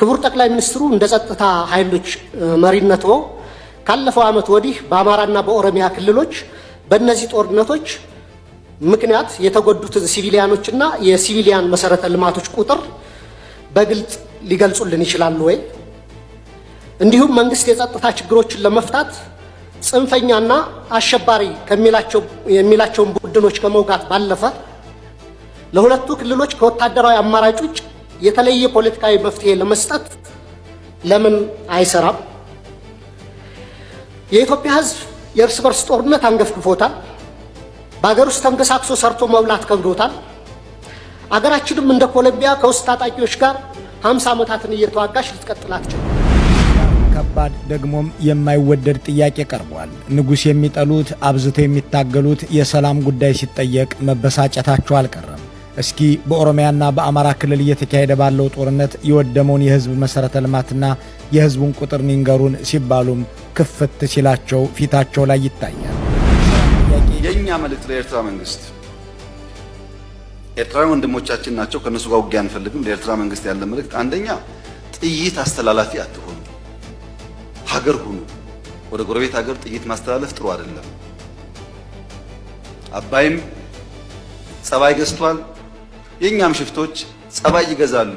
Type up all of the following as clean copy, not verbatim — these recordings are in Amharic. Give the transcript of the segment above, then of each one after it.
ክቡር ጠቅላይ ሚኒስትሩ እንደ ጸጥታ ኃይሎች መሪነቶ ካለፈው ዓመት ወዲህ በአማራና በኦሮሚያ ክልሎች በእነዚህ ጦርነቶች ምክንያት የተጎዱትን ሲቪሊያኖችና የሲቪሊያን መሰረተ ልማቶች ቁጥር በግልጽ ሊገልጹልን ይችላሉ ወይ? እንዲሁም መንግስት የጸጥታ ችግሮችን ለመፍታት ጽንፈኛና አሸባሪ የሚላቸውን ቡድኖች ከመውጋት ባለፈ ለሁለቱ ክልሎች ከወታደራዊ አማራጭ ውጭ የተለየ ፖለቲካዊ መፍትሄ ለመስጠት ለምን አይሰራም? የኢትዮጵያ ሕዝብ የእርስ በርስ ጦርነት አንገፍግፎታል። በአገር ውስጥ ተንቀሳቅሶ ሰርቶ መብላት ከብዶታል። አገራችንም እንደ ኮሎምቢያ ከውስጥ ታጣቂዎች ጋር 50 ዓመታትን እየተዋጋች ልትቀጥል አትችልም። ከባድ ደግሞም የማይወደድ ጥያቄ ቀርቧል። ንጉሥ የሚጠሉት አብዝተው የሚታገሉት የሰላም ጉዳይ ሲጠየቅ መበሳጨታቸው አልቀረም። እስኪ በኦሮሚያና በአማራ ክልል እየተካሄደ ባለው ጦርነት የወደመውን የህዝብ መሰረተ ልማትና የህዝቡን ቁጥር ንገሩን ሲባሉም ክፍት ሲላቸው ፊታቸው ላይ ይታያል። የኛ መልእክት ለኤርትራ መንግስት፣ ኤርትራውያን ወንድሞቻችን ናቸው፣ ከነሱ ጋር ውጊያ አንፈልግም። ለኤርትራ መንግስት ያለ መልእክት አንደኛ ጥይት አስተላላፊ አትሆኑ፣ ሀገር ሁኑ። ወደ ጎረቤት ሀገር ጥይት ማስተላለፍ ጥሩ አይደለም። አባይም ጸባይ ገዝቷል። የኛም ሽፍቶች ጸባይ ይገዛሉ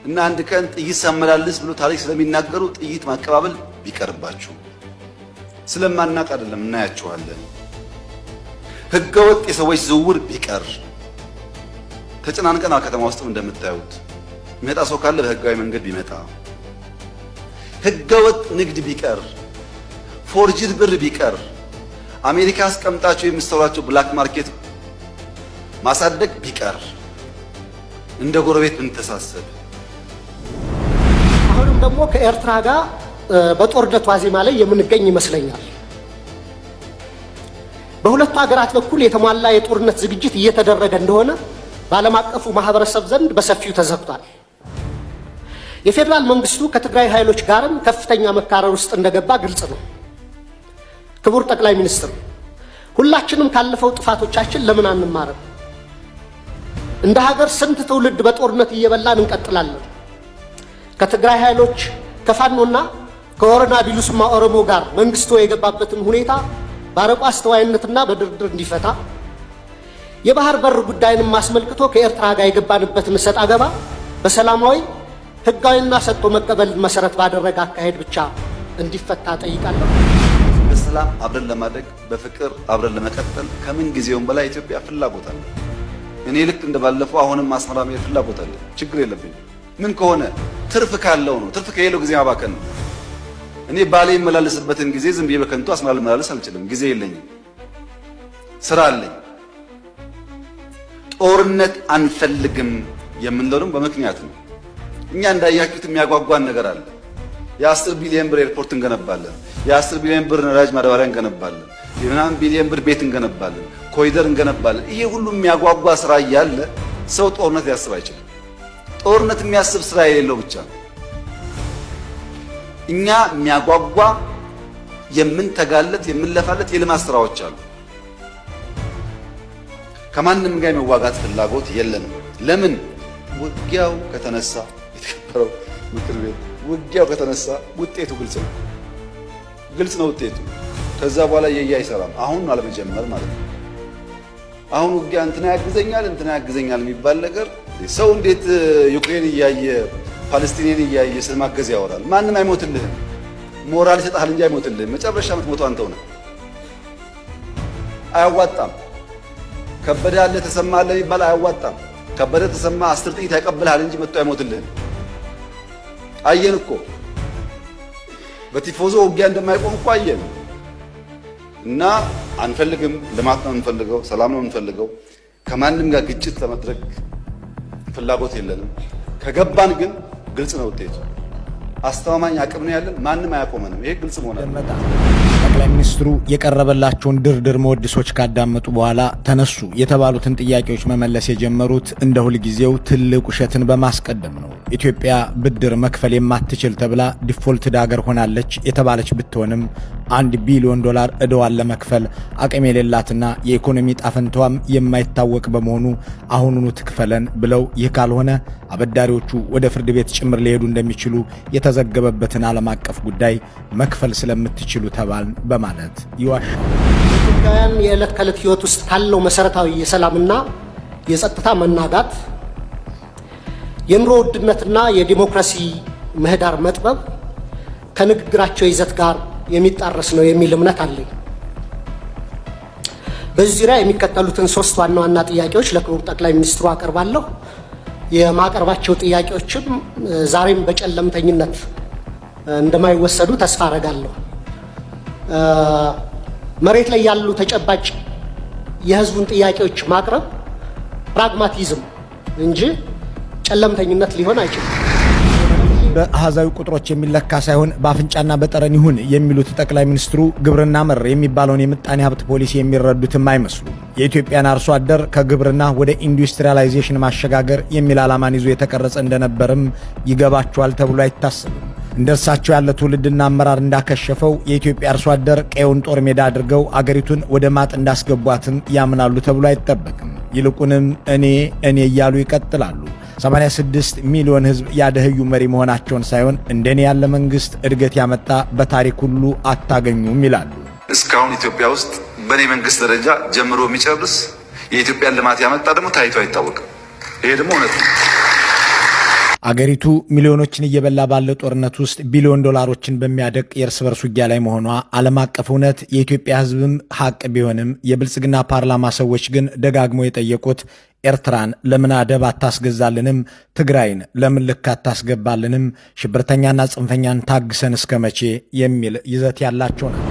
እና አንድ ቀን ጥይት ሳመላልስ ብሎ ታሪክ ስለሚናገሩ ጥይት ማቀባበል ቢቀርባችሁ። ስለማናቅ አይደለም፣ እናያቸዋለን። ህገወጥ የሰዎች ዝውውር ቢቀር። ተጨናንቀን ከተማ ውስጥም እንደምታዩት የሚመጣ ሰው ካለ በህጋዊ መንገድ ቢመጣ። ህገወጥ ንግድ ቢቀር፣ ፎርጅድ ብር ቢቀር፣ አሜሪካ አስቀምጣቸው የምትሰሯቸው ብላክ ማርኬት ማሳደግ ቢቀር፣ እንደ ጎረቤት ብንተሳሰብ። አሁንም ደግሞ ከኤርትራ ጋር በጦርነት ዋዜማ ላይ የምንገኝ ይመስለኛል። በሁለቱ ሀገራት በኩል የተሟላ የጦርነት ዝግጅት እየተደረገ እንደሆነ በዓለም አቀፉ ማህበረሰብ ዘንድ በሰፊው ተዘግቷል። የፌዴራል መንግስቱ ከትግራይ ኃይሎች ጋርም ከፍተኛ መካረር ውስጥ እንደገባ ግልጽ ነው። ክቡር ጠቅላይ ሚኒስትር፣ ሁላችንም ካለፈው ጥፋቶቻችን ለምን አንማርም? እንደ ሀገር ስንት ትውልድ በጦርነት እየበላን እንቀጥላለን? ከትግራይ ኃይሎች ከፋኖና ከወረና ቢሉስማ ኦሮሞ ጋር መንግስቱ የገባበትን ሁኔታ በአርቆ አስተዋይነትና በድርድር እንዲፈታ፣ የባህር በር ጉዳይንም አስመልክቶ ከኤርትራ ጋር የገባንበትን እሰጥ አገባ በሰላማዊ ህጋዊና ሰጥቶ መቀበል መሰረት ባደረገ አካሄድ ብቻ እንዲፈታ ጠይቃለሁ። በሰላም አብረን ለማደግ በፍቅር አብረን ለመቀጠል ከምን ጊዜውም በላይ ኢትዮጵያ ፍላጎት አለ። እኔ ልክ እንደባለፈው አሁንም አስመራ መሄድ ፍላጎት አለ። ችግር የለብኝም። ምን ከሆነ ትርፍ ካለው ነው። ትርፍ ከሌለው ጊዜ ማባከን ነው። እኔ ባሌ የመላለስበትን ጊዜ ዝም ብዬ በከንቱ አስመራ ልመላለስ አልችልም። ጊዜ የለኝም፣ ስራ አለኝ። ጦርነት አንፈልግም የምንለው ደግሞ በምክንያት ነው። እኛ እንዳያችሁት የሚያጓጓን ነገር አለ። የ10 ቢሊዮን ብር ኤርፖርት እንገነባለን። የ10 ቢሊዮን ብር ነዳጅ ማዳበሪያ እንገነባለን። የ9 ቢሊዮን ብር ቤት እንገነባለን። ኮሪደር እንገነባለን። ይሄ ሁሉ የሚያጓጓ ስራ እያለ ሰው ጦርነት ሊያስብ አይችልም። ጦርነት የሚያስብ ስራ የሌለው ብቻ ነው። እኛ የሚያጓጓ የምንተጋለት የምንለፋለት የልማት ስራዎች አሉ። ከማንም ጋር የመዋጋት ፍላጎት የለንም። ለምን? ውጊያው ከተነሳ የተከበረው ምክር ቤት ውጊያው ከተነሳ ውጤቱ ግልጽ ነው። ግልጽ ነው ውጤቱ። ከዛ በኋላ አይሰራም። አሁን አለመጀመር ማለት ነው። አሁን ውጊያ እንትና ያግዘኛል የሚባል ነገር ሰው እንዴት ዩክሬን እያየ ፓለስቲንን እያየ ስለማገዝ ያወራል? ማንም አይሞትልህም። ሞራል ይሰጣል እንጂ አይሞትልህም። መጨረሻ የምትሞተው አንተው ነህ። አያዋጣም። ከበደ ያለ ተሰማ አለ የሚባል አያዋጣም። ከበደ ተሰማ 10 ጥይት ያቀብልሃል እንጂ መጥቶ አይሞትልህም። አየን እኮ በቲፎዞ ውጊያ እንደማይቆም እኮ አየን። እና አንፈልግም። ልማት ነው የምንፈልገው፣ ሰላም ነው የምንፈልገው። ከማንም ጋር ግጭት ለማድረግ ፍላጎት የለንም። ከገባን ግን ግልጽ ነው ውጤቱ። አስተማማኝ አቅም ነው ያለን። ማንም አያቆመንም። ይሄ ግልጽ መሆን አለበት። ጠቅላይ ሚኒስትሩ የቀረበላቸውን ድርድር መወድሶች ካዳመጡ በኋላ ተነሱ የተባሉትን ጥያቄዎች መመለስ የጀመሩት እንደ ሁልጊዜው ትልቅ ውሸትን በማስቀደም ነው። ኢትዮጵያ ብድር መክፈል የማትችል ተብላ ዲፎልትድ ሀገር ሆናለች የተባለች ብትሆንም $1 ቢሊዮን ዕዳዋን ለመክፈል አቅም የሌላትና የኢኮኖሚ ጣፈንታዋም የማይታወቅ በመሆኑ አሁኑኑ ትክፈለን ብለው ይህ ካልሆነ አበዳሪዎቹ ወደ ፍርድ ቤት ጭምር ሊሄዱ እንደሚችሉ የተዘገበበትን ዓለም አቀፍ ጉዳይ መክፈል ስለምትችሉ ተባልን በማለት ይዋሻል። ኢትዮጵያውያን የዕለት ከዕለት ሕይወት ውስጥ ካለው መሰረታዊ የሰላምና የጸጥታ መናጋት፣ የኑሮ ውድነትና የዲሞክራሲ ምህዳር መጥበብ ከንግግራቸው ይዘት ጋር የሚጣረስ ነው የሚል እምነት አለኝ። በዚህ ዙሪያ የሚከተሉትን 3 ዋና ዋና ጥያቄዎች ለክቡር ጠቅላይ ሚኒስትሩ አቀርባለሁ። የማቀርባቸው ጥያቄዎችም ዛሬም በጨለምተኝነት እንደማይወሰዱ ተስፋ አረጋለሁ። መሬት ላይ ያሉ ተጨባጭ የህዝቡን ጥያቄዎች ማቅረብ ፕራግማቲዝም እንጂ ጨለምተኝነት ሊሆን አይችልም። በአሃዛዊ ቁጥሮች የሚለካ ሳይሆን በአፍንጫና በጠረን ይሁን የሚሉት ጠቅላይ ሚኒስትሩ ግብርና መር የሚባለውን የምጣኔ ሀብት ፖሊሲ የሚረዱትም አይመስሉም። የኢትዮጵያን አርሶ አደር ከግብርና ወደ ኢንዱስትሪያላይዜሽን ማሸጋገር የሚል ዓላማን ይዞ የተቀረጸ እንደነበርም ይገባቸዋል ተብሎ አይታሰብም። እንደ እርሳቸው ያለ ትውልድና አመራር እንዳከሸፈው የኢትዮጵያ አርሶ አደር ቀየውን ጦር ሜዳ አድርገው አገሪቱን ወደ ማጥ እንዳስገቧትም ያምናሉ ተብሎ አይጠበቅም። ይልቁንም እኔ እያሉ ይቀጥላሉ። 86 ሚሊዮን ህዝብ ያደህዩ መሪ መሆናቸውን ሳይሆን እንደኔ ያለ መንግስት እድገት ያመጣ በታሪክ ሁሉ አታገኙም ይላሉ። እስካሁን ኢትዮጵያ ውስጥ በኔ መንግስት ደረጃ ጀምሮ የሚጨርስ የኢትዮጵያን ልማት ያመጣ ደግሞ ታይቶ አይታወቅም። ይሄ ደግሞ እውነት ነው። አገሪቱ ሚሊዮኖችን እየበላ ባለ ጦርነት ውስጥ $ቢሊዮን በሚያደቅ የእርስ በርስ ውጊያ ላይ መሆኗ ዓለም አቀፍ እውነት የኢትዮጵያ ህዝብም ሐቅ ቢሆንም የብልጽግና ፓርላማ ሰዎች ግን ደጋግሞ የጠየቁት ኤርትራን ለምን አደብ አታስገዛልንም? ትግራይን ለምን ልክ አታስገባልንም? ሽብርተኛና ጽንፈኛን ታግሰን እስከ መቼ የሚል ይዘት ያላቸው ነው።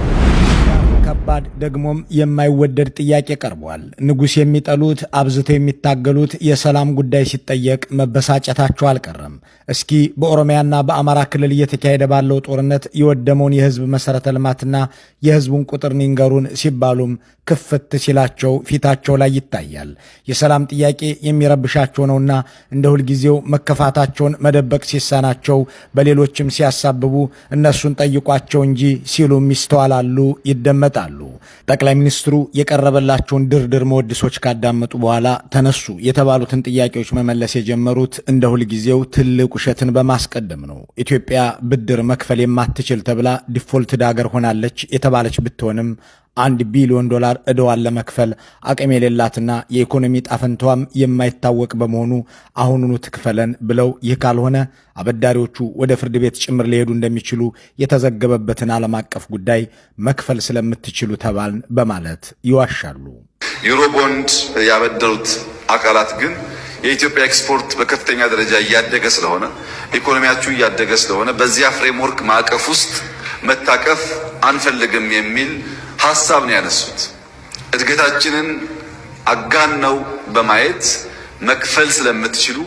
ከባድ ደግሞም የማይወደድ ጥያቄ ቀርቧል። ንጉሥ የሚጠሉት አብዝተው የሚታገሉት የሰላም ጉዳይ ሲጠየቅ መበሳጨታቸው አልቀረም። እስኪ በኦሮሚያና በአማራ ክልል እየተካሄደ ባለው ጦርነት የወደመውን የህዝብ መሠረተ ልማትና የህዝቡን ቁጥር ንገሩን ሲባሉም ክፍት ሲላቸው ፊታቸው ላይ ይታያል። የሰላም ጥያቄ የሚረብሻቸው ነውና እንደ ሁልጊዜው መከፋታቸውን መደበቅ ሲሳናቸው በሌሎችም ሲያሳብቡ እነሱን ጠይቋቸው እንጂ ሲሉም ይስተዋላሉ፣ ይደመጣሉ። ጠቅላይ ሚኒስትሩ የቀረበላቸውን ድርድር መወድሶች ካዳመጡ በኋላ ተነሱ የተባሉትን ጥያቄዎች መመለስ የጀመሩት እንደ ሁልጊዜው ትልቅ ውሸትን በማስቀደም ነው። ኢትዮጵያ ብድር መክፈል የማትችል ተብላ ዲፎልትድ አገር ሆናለች የተባለች ብትሆንም $1 ቢሊዮን ዕዳዋን ለመክፈል አቅም የሌላትና የኢኮኖሚ ጣፈንታዋም የማይታወቅ በመሆኑ አሁኑኑ ትክፈለን ብለው ይህ ካልሆነ አበዳሪዎቹ ወደ ፍርድ ቤት ጭምር ሊሄዱ እንደሚችሉ የተዘገበበትን ዓለም አቀፍ ጉዳይ መክፈል ስለምትችሉ ተባልን በማለት ይዋሻሉ። ዩሮቦንድ ያበደሩት አካላት ግን የኢትዮጵያ ኤክስፖርት በከፍተኛ ደረጃ እያደገ ስለሆነ ኢኮኖሚያችሁ እያደገ ስለሆነ በዚያ ፍሬምወርክ ማዕቀፍ ውስጥ መታቀፍ አንፈልግም የሚል ሐሳብ ነው ያነሱት። እድገታችንን አጋነው በማየት መክፈል ስለምትችሉ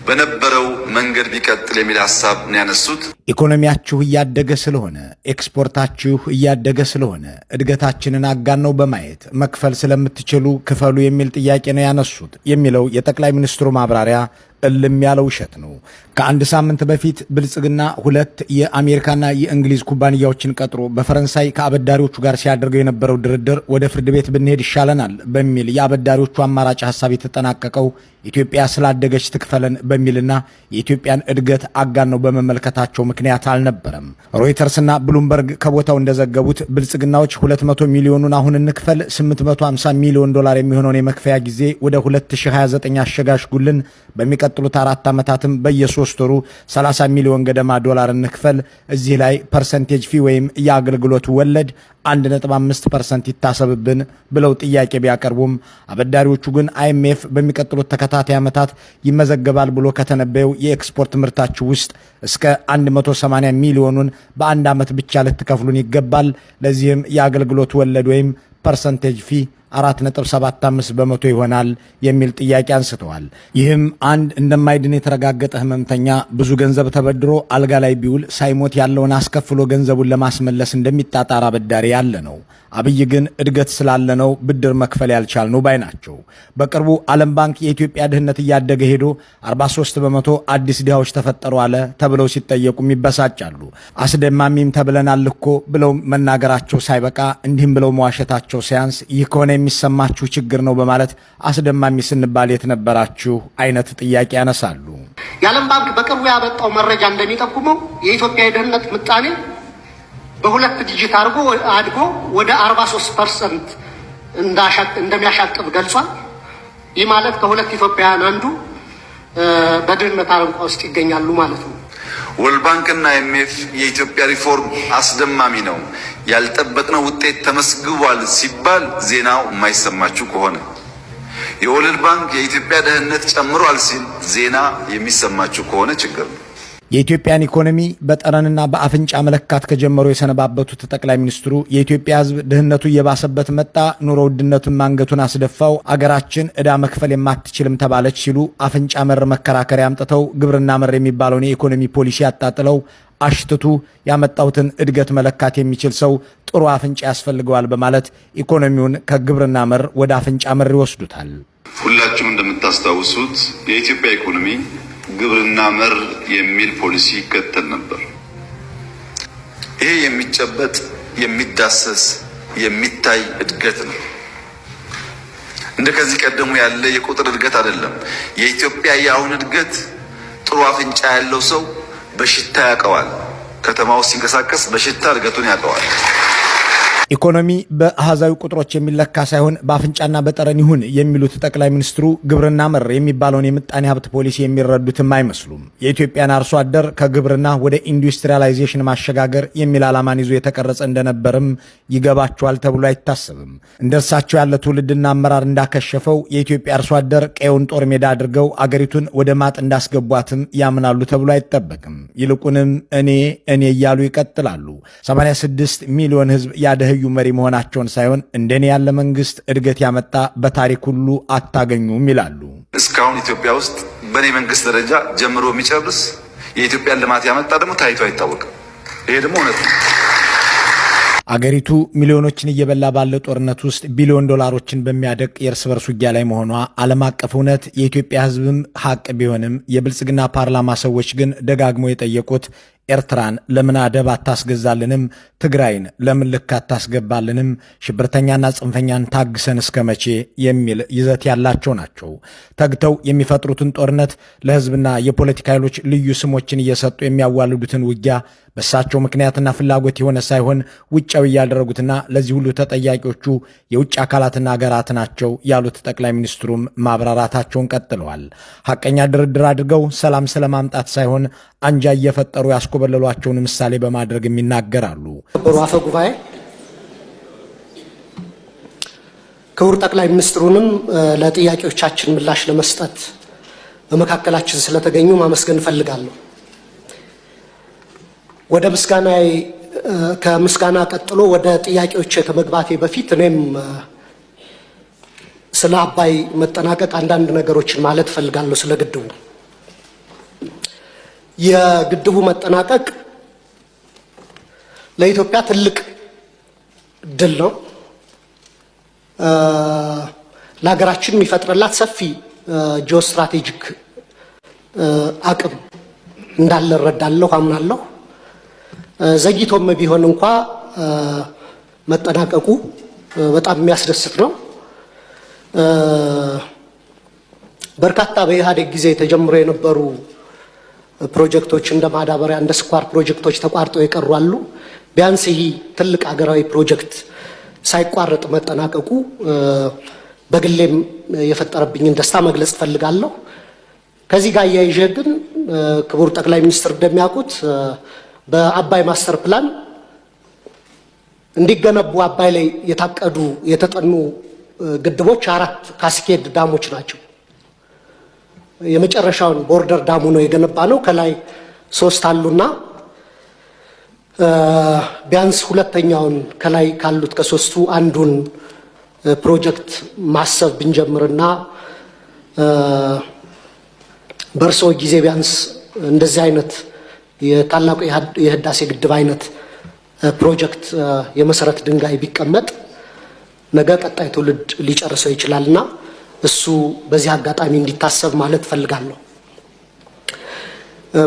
በነበረው መንገድ ቢቀጥል የሚል ሐሳብ ነው ያነሱት። ኢኮኖሚያችሁ እያደገ ስለሆነ ኤክስፖርታችሁ እያደገ ስለሆነ እድገታችንን አጋነው በማየት መክፈል ስለምትችሉ ክፈሉ የሚል ጥያቄ ነው ያነሱት የሚለው የጠቅላይ ሚኒስትሩ ማብራሪያ እልም ያለ ውሸት ነው። ከአንድ ሳምንት በፊት ብልጽግና 2 የአሜሪካና የእንግሊዝ ኩባንያዎችን ቀጥሮ በፈረንሳይ ከአበዳሪዎቹ ጋር ሲያደርገው የነበረው ድርድር ወደ ፍርድ ቤት ብንሄድ ይሻለናል በሚል የአበዳሪዎቹ አማራጭ ሐሳብ የተጠናቀቀው ኢትዮጵያ ስላደገች ትክፈለን በሚልና የኢትዮጵያን እድገት አጋነው በመመልከታቸው ምክንያት አልነበረም። ሮይተርስና ብሉምበርግ ከቦታው እንደዘገቡት ብልጽግናዎች 200 ሚሊዮኑን አሁን እንክፈል፣ $850 ሚሊዮን የሚሆነውን የመክፈያ ጊዜ ወደ 2029 አሸጋሽጉልን፣ በሚቀጥሉት 4 ዓመታትም በየ3 ወሩ $30 ሚሊዮን ገደማ እንክፈል፣ እዚህ ላይ ፐርሰንቴጅ ፊ ወይም የአገልግሎት ወለድ 1.5% ይታሰብብን ብለው ጥያቄ ቢያቀርቡም አበዳሪዎቹ ግን IMF በሚቀጥሉት ተከታታይ ዓመታት ይመዘገባል ብሎ ከተነበየው የኤክስፖርት ምርታችሁ ውስጥ እስከ 180 ሚሊዮኑን በአንድ ዓመት ብቻ ልትከፍሉን ይገባል፣ ለዚህም የአገልግሎት ወለድ ወይም ፐርሰንቴጅ ፊ 4.75 በመቶ ይሆናል የሚል ጥያቄ አንስተዋል። ይህም አንድ እንደማይድን የተረጋገጠ ህመምተኛ ብዙ ገንዘብ ተበድሮ አልጋ ላይ ቢውል ሳይሞት ያለውን አስከፍሎ ገንዘቡን ለማስመለስ እንደሚጣጣር አበዳሪ ያለ ነው። አብይ ግን እድገት ስላለ ነው ብድር መክፈል ያልቻልነው ባይ ናቸው። በቅርቡ ዓለም ባንክ የኢትዮጵያ ድህነት እያደገ ሄዶ 43 በመቶ አዲስ ድሃዎች ተፈጠሩ አለ ተብለው ሲጠየቁም ይበሳጫሉ። አስደማሚም ተብለናል እኮ ብለው መናገራቸው ሳይበቃ እንዲህም ብለው መዋሸታቸው ሳያንስ ይህ ከሆነ የሚሰማችሁ ችግር ነው በማለት አስደማሚ ስንባል የት ነበራችሁ አይነት ጥያቄ ያነሳሉ። የዓለም ባንክ በቅርቡ ያወጣው መረጃ እንደሚጠቁመው የኢትዮጵያ የድህነት ምጣኔ በሁለት ዲጂት አድጎ ወደ 43% እንደሚያሻቅብ ገልጿል። ይህ ማለት ከሁለት ኢትዮጵያውያን አንዱ በድህነት አረንቋ ውስጥ ይገኛሉ ማለት ነው። ወርልድ ባንክና IMF የኢትዮጵያ ሪፎርም አስደማሚ ነው፣ ያልጠበቅነው ውጤት ተመስግቧል ሲባል ዜናው የማይሰማችሁ ከሆነ የወርልድ ባንክ የኢትዮጵያ ድህነት ጨምሯል ሲል ዜና የሚሰማችሁ ከሆነ ችግር ነው። የኢትዮጵያን ኢኮኖሚ በጠረንና በአፍንጫ መለካት ከጀመሩ የሰነባበቱት ጠቅላይ ሚኒስትሩ የኢትዮጵያ ሕዝብ ድህነቱ እየባሰበት መጣ፣ ኑሮ ውድነቱን አንገቱን አስደፋው፣ አገራችን ዕዳ መክፈል የማትችልም ተባለች ሲሉ አፍንጫ መር መከራከሪያ አምጥተው ግብርና መር የሚባለውን የኢኮኖሚ ፖሊሲ ያጣጥለው አሽትቱ ያመጣውትን እድገት መለካት የሚችል ሰው ጥሩ አፍንጫ ያስፈልገዋል በማለት ኢኮኖሚውን ከግብርና መር ወደ አፍንጫ መር ይወስዱታል። ሁላችሁም እንደምታስታውሱት የኢትዮጵያ ኢኮኖሚ ግብርና መር የሚል ፖሊሲ ይከተል ነበር። ይሄ የሚጨበጥ የሚዳሰስ የሚታይ እድገት ነው። እንደ ከዚህ ቀደሙ ያለ የቁጥር እድገት አይደለም። የኢትዮጵያ የአሁን እድገት ጥሩ አፍንጫ ያለው ሰው በሽታ ያውቀዋል። ከተማ ውስጥ ሲንቀሳቀስ በሽታ እድገቱን ያውቀዋል። ኢኮኖሚ በአሃዛዊ ቁጥሮች የሚለካ ሳይሆን በአፍንጫና በጠረን ይሁን የሚሉት ጠቅላይ ሚኒስትሩ ግብርና መር የሚባለውን የምጣኔ ሀብት ፖሊሲ የሚረዱትም አይመስሉም። የኢትዮጵያን አርሶ አደር ከግብርና ወደ ኢንዱስትሪያላይዜሽን ማሸጋገር የሚል ዓላማን ይዞ የተቀረጸ እንደነበርም ይገባቸዋል ተብሎ አይታሰብም። እንደ እርሳቸው ያለ ትውልድና አመራር እንዳከሸፈው የኢትዮጵያ አርሶ አደር ቀየውን ጦር ሜዳ አድርገው አገሪቱን ወደ ማጥ እንዳስገቧትም ያምናሉ ተብሎ አይጠበቅም። ይልቁንም እኔ እያሉ ይቀጥላሉ። 86 ሚሊዮን ህዝብ ያደህ መሪ መሆናቸውን ሳይሆን እንደኔ ያለ መንግስት እድገት ያመጣ በታሪክ ሁሉ አታገኙም ይላሉ። እስካሁን ኢትዮጵያ ውስጥ በኔ መንግስት ደረጃ ጀምሮ የሚጨርስ የኢትዮጵያን ልማት ያመጣ ደግሞ ታይቶ አይታወቅም። ይሄ ደግሞ እውነት ነው። አገሪቱ ሚሊዮኖችን እየበላ ባለ ጦርነት ውስጥ ቢሊዮን ዶላሮችን በሚያደቅ የእርስ በርስ ውጊያ ላይ መሆኗ ዓለም አቀፍ እውነት የኢትዮጵያ ህዝብም ሀቅ ቢሆንም የብልጽግና ፓርላማ ሰዎች ግን ደጋግሞ የጠየቁት ኤርትራን ለምን አደብ አታስገዛልንም? ትግራይን ለምን ልክ አታስገባልንም? ሽብርተኛና ጽንፈኛን ታግሰን እስከ መቼ የሚል ይዘት ያላቸው ናቸው። ተግተው የሚፈጥሩትን ጦርነት ለህዝብና የፖለቲካ ኃይሎች ልዩ ስሞችን እየሰጡ የሚያዋልዱትን ውጊያ በእሳቸው ምክንያትና ፍላጎት የሆነ ሳይሆን ውጫዊ እያደረጉትና ለዚህ ሁሉ ተጠያቂዎቹ የውጭ አካላትና ሀገራት ናቸው ያሉት ጠቅላይ ሚኒስትሩም ማብራራታቸውን ቀጥለዋል። ሐቀኛ ድርድር አድርገው ሰላም ስለማምጣት ሳይሆን አንጃ እየፈጠሩ ያስኮበለሏቸውን ምሳሌ በማድረግም ይናገራሉ። አፈ ጉባኤ ክቡር ጠቅላይ ሚኒስትሩንም ለጥያቄዎቻችን ምላሽ ለመስጠት በመካከላችን ስለተገኙ ማመስገን እፈልጋለሁ። ወደ ከምስጋና ቀጥሎ ወደ ጥያቄዎች ከመግባቴ በፊት እኔም ስለ አባይ መጠናቀቅ አንዳንድ ነገሮችን ማለት እፈልጋለሁ። ስለ ግድቡ የግድቡ መጠናቀቅ ለኢትዮጵያ ትልቅ ድል ነው። ለሀገራችን የሚፈጥርላት ሰፊ ጂኦስትራቴጂክ አቅም እንዳለ እረዳለሁ፣ አምናለሁ። ዘግይቶም ቢሆን እንኳ መጠናቀቁ በጣም የሚያስደስት ነው። በርካታ በኢህአዴግ ጊዜ ተጀምሮ የነበሩ ፕሮጀክቶች እንደ ማዳበሪያ፣ እንደ ስኳር ፕሮጀክቶች ተቋርጠው የቀሩ አሉ። ቢያንስ ይህ ትልቅ ሀገራዊ ፕሮጀክት ሳይቋረጥ መጠናቀቁ በግሌም የፈጠረብኝን ደስታ መግለጽ እፈልጋለሁ። ከዚህ ጋር አያይዤ ግን ክቡር ጠቅላይ ሚኒስትር እንደሚያውቁት በአባይ ማስተር ፕላን እንዲገነቡ አባይ ላይ የታቀዱ የተጠኑ ግድቦች 4 ካስኬድ ዳሞች ናቸው። የመጨረሻውን ቦርደር ዳሙ ነው የገነባ ነው። ከላይ 3 አሉና ቢያንስ ሁለተኛውን ከላይ ካሉት ከ3ቱ አንዱን ፕሮጀክት ማሰብ ብንጀምርና በርሶ ጊዜ ቢያንስ እንደዚህ አይነት የታላቁ የህዳሴ ግድብ አይነት ፕሮጀክት የመሰረት ድንጋይ ቢቀመጥ ነገ ቀጣይ ትውልድ ሊጨርሰው ይችላልና እሱ በዚህ አጋጣሚ እንዲታሰብ ማለት ፈልጋለሁ።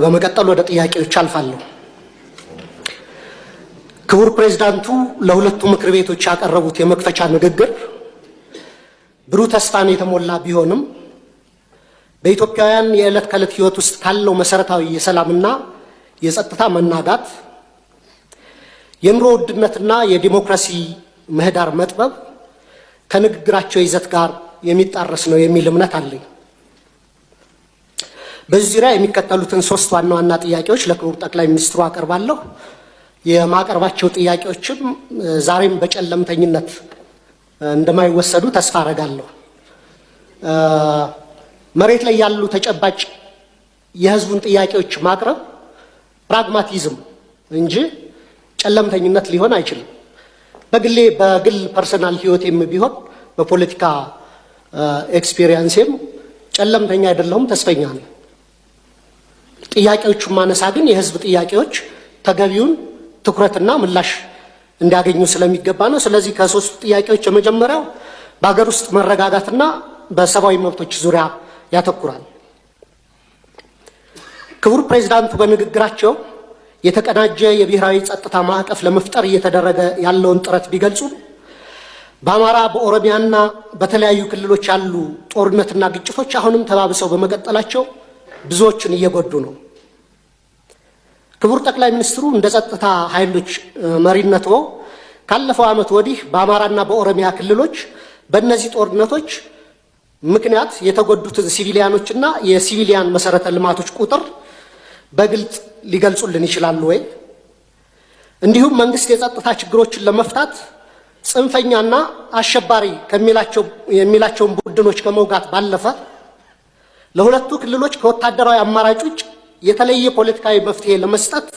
በመቀጠል ወደ ጥያቄዎች አልፋለሁ። ክቡር ፕሬዝዳንቱ ለሁለቱ ምክር ቤቶች ያቀረቡት የመክፈቻ ንግግር ብሩህ ተስፋን የተሞላ ቢሆንም በኢትዮጵያውያን የዕለት ከዕለት ህይወት ውስጥ ካለው መሰረታዊ የሰላምና የጸጥታ መናጋት፣ የኑሮ ውድነትና የዲሞክራሲ ምህዳር መጥበብ ከንግግራቸው ይዘት ጋር የሚጣረስ ነው የሚል እምነት አለኝ። በዚህ ዙሪያ የሚከተሉትን 3 ዋና ዋና ጥያቄዎች ለክቡር ጠቅላይ ሚኒስትሩ አቀርባለሁ። የማቀርባቸው ጥያቄዎችም ዛሬም በጨለምተኝነት እንደማይወሰዱ ተስፋ አደርጋለሁ። መሬት ላይ ያሉ ተጨባጭ የህዝቡን ጥያቄዎች ማቅረብ ፕራግማቲዝም እንጂ ጨለምተኝነት ሊሆን አይችልም። በግል ፐርሰናል ህይወቴም ቢሆን በፖለቲካ ኤክስፒሪየንስም ጨለምተኛ አይደለሁም፣ ተስፈኛ ነኝ። ጥያቄዎቹን ማነሳ ግን የህዝብ ጥያቄዎች ተገቢውን ትኩረትና ምላሽ እንዲያገኙ ስለሚገባ ነው። ስለዚህ ከ3ቱ ጥያቄዎች የመጀመሪያው በሀገር ውስጥ መረጋጋትና በሰብአዊ መብቶች ዙሪያ ያተኩራል። ክቡር ፕሬዝዳንቱ በንግግራቸው የተቀናጀ የብሔራዊ ጸጥታ ማዕቀፍ ለመፍጠር እየተደረገ ያለውን ጥረት ቢገልጹ በአማራ በኦሮሚያና በተለያዩ ክልሎች ያሉ ጦርነትና ግጭቶች አሁንም ተባብሰው በመቀጠላቸው ብዙዎችን እየጎዱ ነው። ክቡር ጠቅላይ ሚኒስትሩ እንደ ጸጥታ ኃይሎች መሪነት ካለፈው ዓመት ወዲህ በአማራና በኦሮሚያ ክልሎች በእነዚህ ጦርነቶች ምክንያት የተጎዱትን ሲቪሊያኖችና የሲቪሊያን መሰረተ ልማቶች ቁጥር በግልጽ ሊገልጹልን ይችላሉ ወይ? እንዲሁም መንግስት የጸጥታ ችግሮችን ለመፍታት ጽንፈኛና አሸባሪ የሚላቸውን ቡድኖች ከመውጋት ባለፈ ለሁለቱ ክልሎች ከወታደራዊ አማራጭ ውጭ የተለየ ፖለቲካዊ መፍትሄ ለመስጠት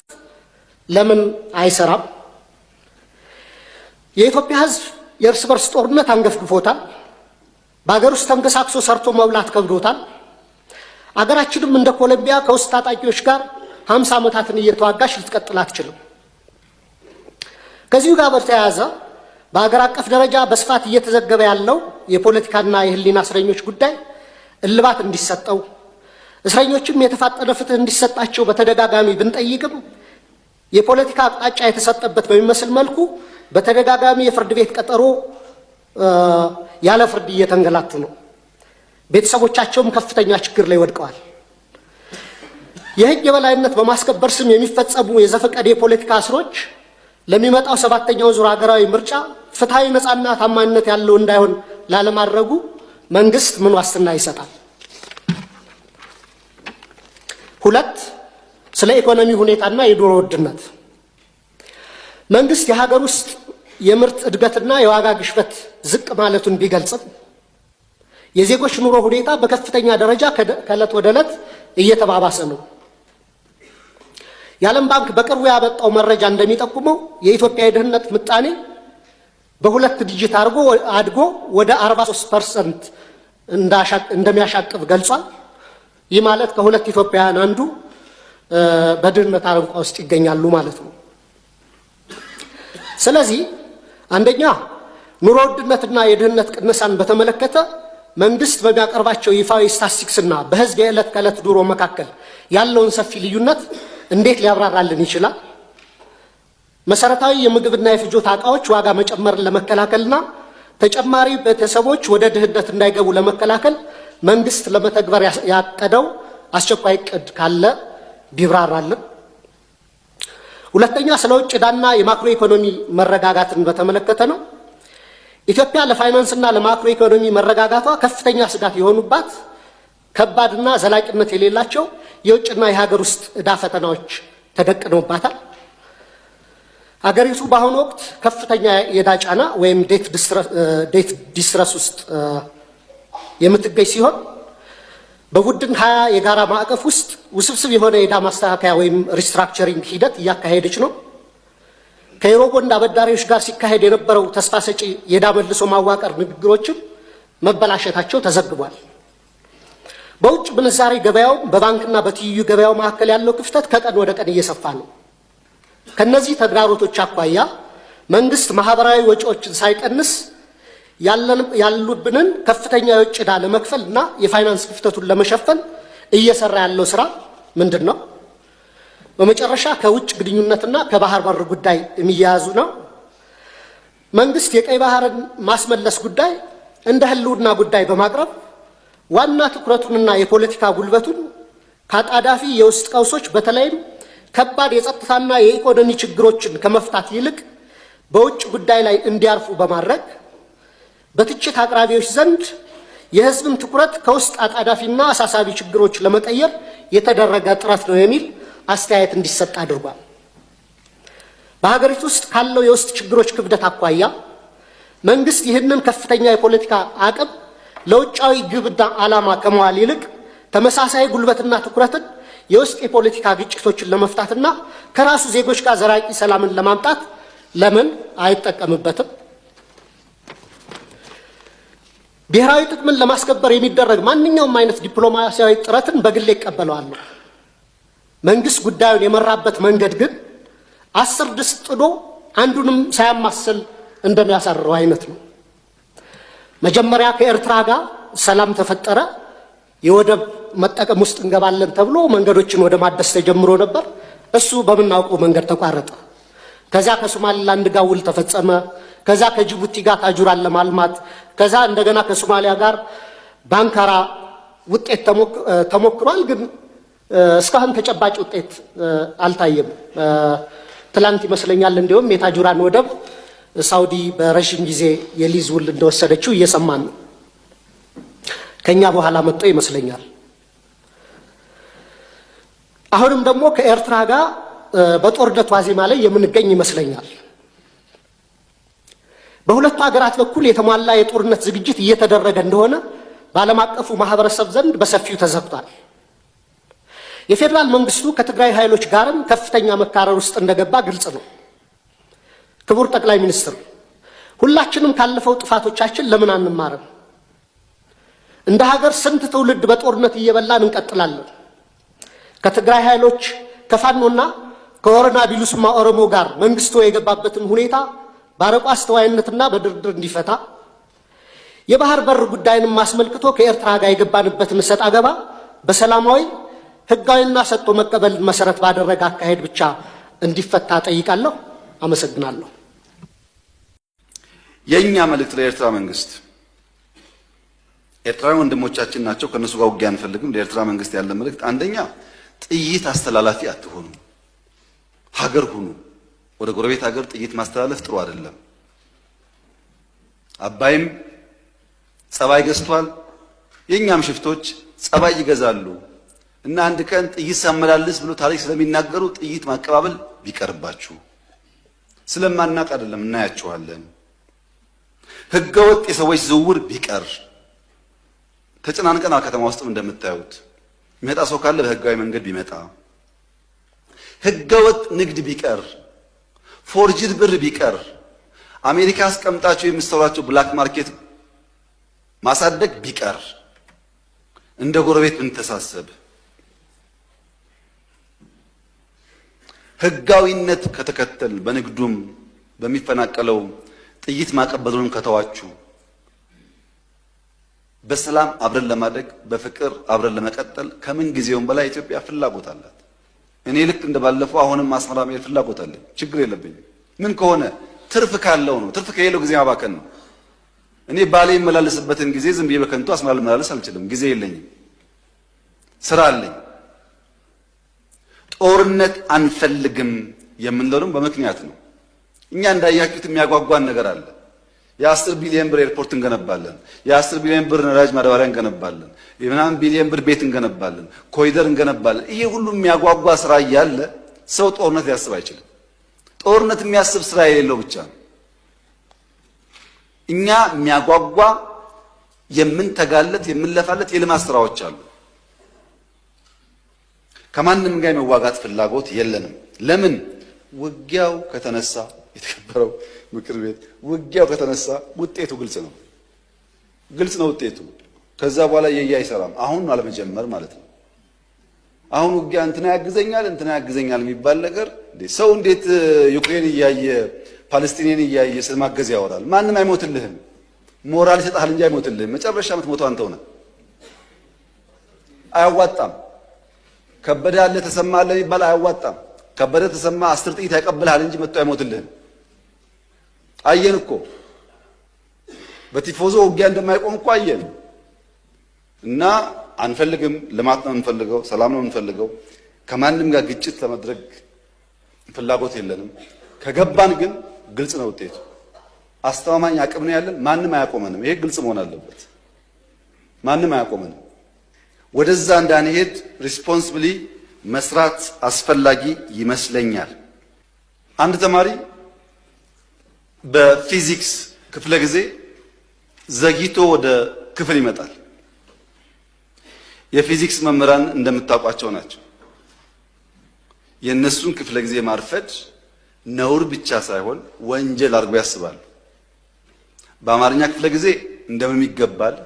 ለምን አይሰራም? የኢትዮጵያ ሕዝብ የእርስ በርስ ጦርነት አንገፍግፎታል። በሀገር ውስጥ ተንቀሳቅሶ ሰርቶ መብላት ከብዶታል። አገራችንም እንደ ኮሎምቢያ ከውስጥ ታጣቂዎች ጋር 50 ዓመታትን እየተዋጋች ልትቀጥል አትችልም። ከዚሁ ጋር በተያያዘ በሀገር አቀፍ ደረጃ በስፋት እየተዘገበ ያለው የፖለቲካና የህሊና እስረኞች ጉዳይ እልባት እንዲሰጠው፣ እስረኞችም የተፋጠነ ፍትህ እንዲሰጣቸው በተደጋጋሚ ብንጠይቅም የፖለቲካ አቅጣጫ የተሰጠበት በሚመስል መልኩ በተደጋጋሚ የፍርድ ቤት ቀጠሮ ያለ ፍርድ እየተንገላቱ ነው። ቤተሰቦቻቸውም ከፍተኛ ችግር ላይ ወድቀዋል። የህግ የበላይነት በማስከበር ስም የሚፈጸሙ የዘፈቀደ የፖለቲካ እስሮች ለሚመጣው 7ኛው ዙር ሀገራዊ ምርጫ ፍትሃዊ፣ ነፃና ታማኝነት ያለው እንዳይሆን ላለማድረጉ መንግስት ምን ዋስትና ይሰጣል? 2 ስለ ኢኮኖሚ ሁኔታና የኑሮ ውድነት መንግስት የሀገር ውስጥ የምርት እድገትና የዋጋ ግሽበት ዝቅ ማለቱን ቢገልጽም የዜጎች ኑሮ ሁኔታ በከፍተኛ ደረጃ ከዕለት ወደ ዕለት እየተባባሰ ነው። የዓለም ባንክ በቅርቡ ያወጣው መረጃ እንደሚጠቁመው የኢትዮጵያ የድህነት ምጣኔ በ2 ዲጂት አድጎ ወደ 43% እንደሚያሻቅብ ገልጿል። ይህ ማለት ከ2 ኢትዮጵያውያን አንዱ በድህነት አረንቋ ውስጥ ይገኛሉ ማለት ነው። ስለዚህ አንደኛ ኑሮ ውድነትና የድህነት ቅነሳን በተመለከተ መንግስት በሚያቀርባቸው ይፋዊ ስታቲስቲክስና በህዝብ የዕለት ከዕለት ኑሮ መካከል ያለውን ሰፊ ልዩነት እንዴት ሊያብራራልን ይችላል? መሰረታዊ የምግብና የፍጆታ ዕቃዎች ዋጋ መጨመርን ለመከላከልና ተጨማሪ ቤተሰቦች ወደ ድህነት እንዳይገቡ ለመከላከል መንግስት ለመተግበር ያቀደው አስቸኳይ ዕቅድ ካለ ቢብራራልን። ሁለተኛ ስለ ውጭ ዕዳና የማክሮ ኢኮኖሚ መረጋጋትን በተመለከተ ነው። ኢትዮጵያ ለፋይናንስና ለማክሮ ኢኮኖሚ መረጋጋቷ ከፍተኛ ስጋት የሆኑባት ከባድና ዘላቂነት የሌላቸው የውጭና የሀገር ውስጥ ዕዳ ፈተናዎች ተደቅነውባታል። ሀገሪቱ በአሁኑ ወቅት ከፍተኛ የዕዳ ጫና ወይም ዴት ዲስትረስ ውስጥ የምትገኝ ሲሆን በቡድን 20 የጋራ ማዕቀፍ ውስጥ ውስብስብ የሆነ የዕዳ ማስተካከያ ወይም ሪስትራክቸሪንግ ሂደት እያካሄደች ነው። ከዩሮቦንድ አበዳሪዎች ጋር ሲካሄድ የነበረው ተስፋ ሰጪ የዕዳ መልሶ ማዋቀር ንግግሮችም መበላሸታቸው ተዘግቧል። በውጭ ምንዛሪ ገበያው በባንክና በትይዩ ገበያው መካከል ያለው ክፍተት ከቀን ወደ ቀን እየሰፋ ነው። ከነዚህ ተግዳሮቶች አኳያ መንግስት ማህበራዊ ወጪዎችን ሳይቀንስ ያሉብንን ከፍተኛ የውጭ ዕዳ ለመክፈል እና የፋይናንስ ክፍተቱን ለመሸፈን እየሰራ ያለው ስራ ምንድን ነው? በመጨረሻ ከውጭ ግንኙነትና ከባህር በር ጉዳይ የሚያያዙ ነው። መንግስት የቀይ ባህርን ማስመለስ ጉዳይ እንደ ህልውና ጉዳይ በማቅረብ ዋና ትኩረቱንና የፖለቲካ ጉልበቱን ከአጣዳፊ የውስጥ ቀውሶች በተለይም ከባድ የጸጥታና የኢኮኖሚ ችግሮችን ከመፍታት ይልቅ በውጭ ጉዳይ ላይ እንዲያርፉ በማድረግ በትችት አቅራቢዎች ዘንድ የህዝብን ትኩረት ከውስጥ አጣዳፊና አሳሳቢ ችግሮች ለመቀየር የተደረገ ጥረት ነው የሚል አስተያየት እንዲሰጥ አድርጓል። በሀገሪቱ ውስጥ ካለው የውስጥ ችግሮች ክብደት አኳያ መንግስት ይህንን ከፍተኛ የፖለቲካ አቅም ለውጫዊ ግብና ዓላማ ከመዋል ይልቅ ተመሳሳይ ጉልበትና ትኩረትን የውስጥ የፖለቲካ ግጭቶችን ለመፍታትና ከራሱ ዜጎች ጋር ዘላቂ ሰላምን ለማምጣት ለምን አይጠቀምበትም? ብሔራዊ ጥቅምን ለማስከበር የሚደረግ ማንኛውም አይነት ዲፕሎማሲያዊ ጥረትን በግሌ እቀበለዋለሁ። መንግስት ጉዳዩን የመራበት መንገድ ግን 10 ድስት ጥዶ አንዱንም ሳያማስል እንደሚያሳርረው አይነት ነው። መጀመሪያ ከኤርትራ ጋር ሰላም ተፈጠረ፣ የወደብ መጠቀም ውስጥ እንገባለን ተብሎ መንገዶችን ወደ ማደስ ተጀምሮ ነበር። እሱ በምናውቀው መንገድ ተቋረጠ። ከዛ ከሶማሊላንድ ጋር ውል ተፈጸመ። ከዛ ከጅቡቲ ጋር ታጁራን ለማልማት ከዛ እንደገና ከሶማሊያ ጋር ባንካራ ውጤት ተሞክሯል። ግን እስካሁን ተጨባጭ ውጤት አልታየም። ትላንት ይመስለኛል እንዲሁም የታጁራን ወደብ ሳውዲ በረዥም ጊዜ የሊዝ ውል እንደወሰደችው እየሰማን ነው። ከኛ በኋላ መጥቶ ይመስለኛል። አሁንም ደግሞ ከኤርትራ ጋር በጦርነት ዋዜማ ላይ የምንገኝ ይመስለኛል። በሁለቱ ሀገራት በኩል የተሟላ የጦርነት ዝግጅት እየተደረገ እንደሆነ በዓለም አቀፉ ማህበረሰብ ዘንድ በሰፊው ተዘግቷል። የፌዴራል መንግስቱ ከትግራይ ኃይሎች ጋርም ከፍተኛ መካረር ውስጥ እንደገባ ግልጽ ነው። ክቡር ጠቅላይ ሚኒስትር፣ ሁላችንም ካለፈው ጥፋቶቻችን ለምን አንማርም? እንደ ሀገር ስንት ትውልድ በጦርነት እየበላን እንቀጥላለን? ከትግራይ ኃይሎች ከፋኖና ከወረና ቢሉስማ ኦሮሞ ጋር መንግስቱ የገባበትን ሁኔታ ባረቆ አስተዋይነትና በድርድር እንዲፈታ፣ የባህር በር ጉዳይንም አስመልክቶ ከኤርትራ ጋር የገባንበትን ሰጥ አገባ በሰላማዊ ህጋዊና ሰጥቶ መቀበል መሰረት ባደረገ አካሄድ ብቻ እንዲፈታ ጠይቃለሁ። አመሰግናለሁ። የኛ መልእክት ለኤርትራ መንግስት፣ ኤርትራውያን ወንድሞቻችን ናቸው፣ ከነሱ ጋር ውጊያ አንፈልግም። ለኤርትራ መንግስት ያለ መልእክት አንደኛ ጥይት አስተላላፊ አትሆኑ፣ ሀገር ሁኑ። ወደ ጎረቤት ሀገር ጥይት ማስተላለፍ ጥሩ አይደለም። አባይም ጸባይ ገዝቷል፣ የኛም ሽፍቶች ጸባይ ይገዛሉ እና አንድ ቀን ጥይት ሳመላልስ ብሎ ታሪክ ስለሚናገሩ ጥይት ማቀባበል ቢቀርባችሁ። ስለማናቅ አይደለም፣ እናያችኋለን። ህገወጥ የሰዎች ዝውውር ቢቀር። ተጨናንቀና ከተማ ውስጥም እንደምታዩት የሚመጣ ሰው ካለ በህጋዊ መንገድ ቢመጣ። ህገወጥ ንግድ ቢቀር፣ ፎርጅድ ብር ቢቀር፣ አሜሪካ አስቀምጣቸው የምትሰሯቸው ብላክ ማርኬት ማሳደግ ቢቀር፣ እንደ ጎረቤት ብንተሳሰብ፣ ህጋዊነት ከተከተል በንግዱም በሚፈናቀለው ጥይት ማቀበሉንም ከተዋችሁ በሰላም አብረን ለማደግ በፍቅር አብረን ለመቀጠል ከምን ጊዜውም በላይ ኢትዮጵያ ፍላጎት አላት። እኔ ልክ እንደባለፈው አሁንም አስመራ መሄድ ፍላጎት አለኝ። ችግር የለብኝም። ምን ከሆነ ትርፍ ካለው ነው። ትርፍ ከሌለው ጊዜ ማባከን ነው። እኔ ባሌ የመላለስበትን ጊዜ ዝም ብዬ በከንቱ አስመራ ልመላለስ አልችልም። ጊዜ የለኝም፣ ስራ አለኝ። ጦርነት አንፈልግም የምንለውም በምክንያት ነው። እኛ እንዳያችሁት የሚያጓጓን ነገር አለ። የ10 ቢሊዮን ብር ኤርፖርት እንገነባለን፣ የ10 ቢሊዮን ብር ነዳጅ ማዳበሪያ እንገነባለን፣ የምናምን ቢሊዮን ብር ቤት እንገነባለን፣ ኮሪደር እንገነባለን። ይሄ ሁሉ የሚያጓጓ ስራ እያለ ሰው ጦርነት ሊያስብ አይችልም። ጦርነት የሚያስብ ስራ የሌለው ብቻ ነው። እኛ የሚያጓጓ የምንተጋለት የምንለፋለት የልማት ስራዎች አሉ። ከማንም ጋር የመዋጋት ፍላጎት የለንም። ለምን? ውጊያው ከተነሳ የተከበረው ምክር ቤት ውጊያው ከተነሳ ውጤቱ ግልጽ ነው። ግልጽ ነው ውጤቱ። ከዛ በኋላ የያ አይሰራም። አሁን አለመጀመር ማለት ነው። አሁን ውጊያ እንትና ያግዘኛል የሚባል ነገር ሰው እንዴት ዩክሬን እያየ ፓለስቲንን እያየ ስለማገዝ ያወራል? ማንም አይሞትልህም። ሞራል ይሰጣል እንጂ አይሞትልህም። መጨረሻ የምትሞተው አንተው ነህ። አያዋጣም። ከበደ ያለ ተሰማ አለ የሚባል አያዋጣም። ከበደ ተሰማ 10 ጥይት ያቀብልሃል እንጂ መጥቶ አይሞትልህም። አየን እኮ በቲፎዞ ውጊያ እንደማይቆም እኮ አየን። እና አንፈልግም። ልማት ነው የምንፈልገው፣ ሰላም ነው የምንፈልገው። ከማንም ጋር ግጭት ለማድረግ ፍላጎት የለንም። ከገባን ግን ግልጽ ነው ውጤቱ። አስተማማኝ አቅም ነው ያለን። ማንም አያቆመንም። ይሄ ግልጽ መሆን አለበት። ማንም አያቆመንም። ወደዛ እንዳንሄድ ሪስፖንሲብሊ መስራት አስፈላጊ ይመስለኛል። አንድ ተማሪ በፊዚክስ ክፍለ ጊዜ ዘግይቶ ወደ ክፍል ይመጣል። የፊዚክስ መምህራን እንደምታውቋቸው ናቸው። የእነሱን ክፍለ ጊዜ ማርፈድ ነውር ብቻ ሳይሆን ወንጀል አድርጎ ያስባሉ። በአማርኛ ክፍለ ጊዜ እንደምንም ይገባል፣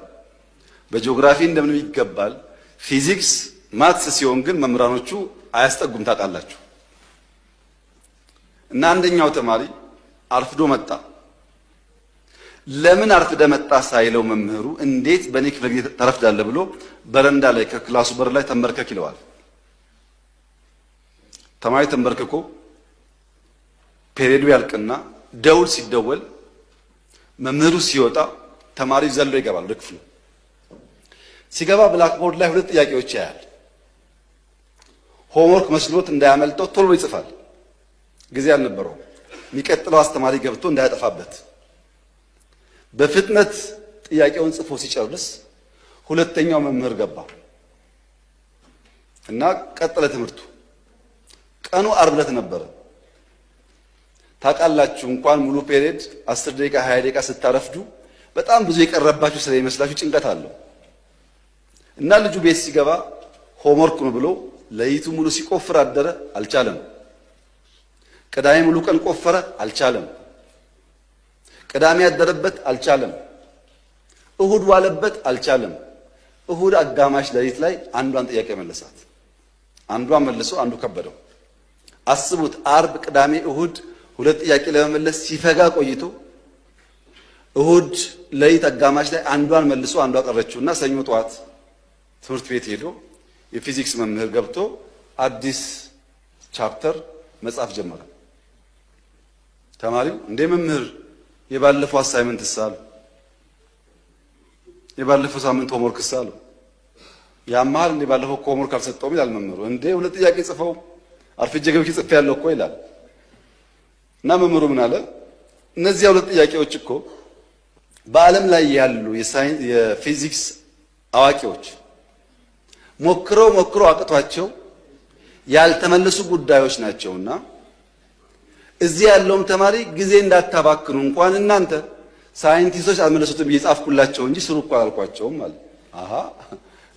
በጂኦግራፊ እንደምንም ይገባል። ፊዚክስ ማትስ ሲሆን ግን መምህራኖቹ አያስጠጉም። ታውቃላችሁ። እና አንደኛው ተማሪ አርፍዶ መጣ። ለምን አርፍደ መጣ ሳይለው መምህሩ እንዴት በእኔ ክፍለ ጊዜ ተረፍዳለህ ብሎ በረንዳ ላይ ከክላሱ በር ላይ ተንበርከክ ይለዋል። ተማሪ ተንበርክኮ ፔሪዮዱ ያልቅና ደውል ሲደወል መምህሩ ሲወጣ ተማሪው ዘሎ ይገባል ወደ ክፍሉ። ሲገባ ብላክቦርድ ላይ 2 ጥያቄዎች ያያል። ሆምወርክ መስሎት እንዳያመልጠው ቶሎ ይጽፋል። ጊዜ አልነበረውም። የሚቀጥለው አስተማሪ ገብቶ እንዳያጠፋበት በፍጥነት ጥያቄውን ጽፎ ሲጨርስ ሁለተኛው መምህር ገባ እና ቀጠለ ትምህርቱ። ቀኑ ዓርብ ዕለት ነበረ። ታውቃላችሁ እንኳን ሙሉ ፔሪየድ 10 ደቂቃ 20 ደቂቃ ስታረፍዱ በጣም ብዙ የቀረባችሁ ስለሚመስላችሁ ጭንቀት አለው። እና ልጁ ቤት ሲገባ ሆምወርክ ነው ብሎ ለይቱ ሙሉ ሲቆፍር አደረ። አልቻለም። ቅዳሜ ሙሉ ቀን ቆፈረ። አልቻለም። ቅዳሜ ያደረበት አልቻለም። እሁድ ዋለበት አልቻለም። እሁድ አጋማሽ ሌሊት ላይ አንዷን ጥያቄ መለሳት። አንዷን መልሶ አንዱ ከበደው። አስቡት፣ ዓርብ፣ ቅዳሜ፣ እሁድ 2 ጥያቄ ለመመለስ ሲፈጋ ቆይቶ እሁድ ሌሊት አጋማሽ ላይ አንዷን መልሶ አንዷ ቀረችውና ሰኞ ጠዋት ትምህርት ቤት ሄዶ የፊዚክስ መምህር ገብቶ አዲስ ቻፕተር መጻፍ ጀመረ። ተማሪው እንደ መምህር የባለፈው አሳይመንት ሳሉ የባለፈው ሳምንት ሆምወርክ ሳሉ ያማል እንደ ባለፈው ሆምወርክ አልሰጠውም ይላል መምህሩ። እንደ 2 ጥያቄ ጽፈው አርፍጄ ገብቼ ጽፌ ያለው እኮ ይላል። እና መምህሩ ምን አለ? እነዚህ 2 ጥያቄዎች እኮ በዓለም ላይ ያሉ የፊዚክስ አዋቂዎች ሞክረው አቅቷቸው ያልተመለሱ ጉዳዮች ናቸውና እዚህ ያለውም ተማሪ ጊዜ እንዳታባክኑ እንኳን እናንተ ሳይንቲስቶች አልመለሱትም ብዬ ጻፍኩላቸው እንጂ ስሩ እኮ አላልኳቸውም ማለት። አሃ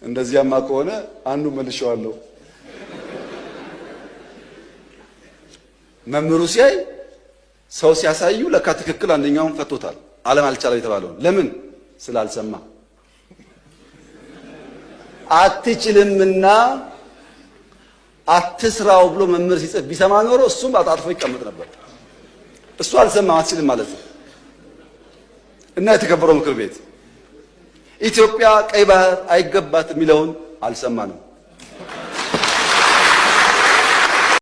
እንደዚያማ ከሆነ አንዱ መልሼዋለሁ። መምህሩ ሲያይ ሰው ሲያሳዩ ለካ ትክክል አንደኛውን ፈቶታል። ዓለም አልቻለው የተባለው ለምን ስላልሰማ አትችልምና አትስራው ብሎ መምህር ሲጽፍ ቢሰማ ኖሮ እሱም አጣጥፎ ይቀመጥ ነበር። እሱ አልሰማም፣ አትችልም ማለት ነው። እና የተከበረው ምክር ቤት ኢትዮጵያ ቀይ ባህር አይገባትም የሚለውን አልሰማንም።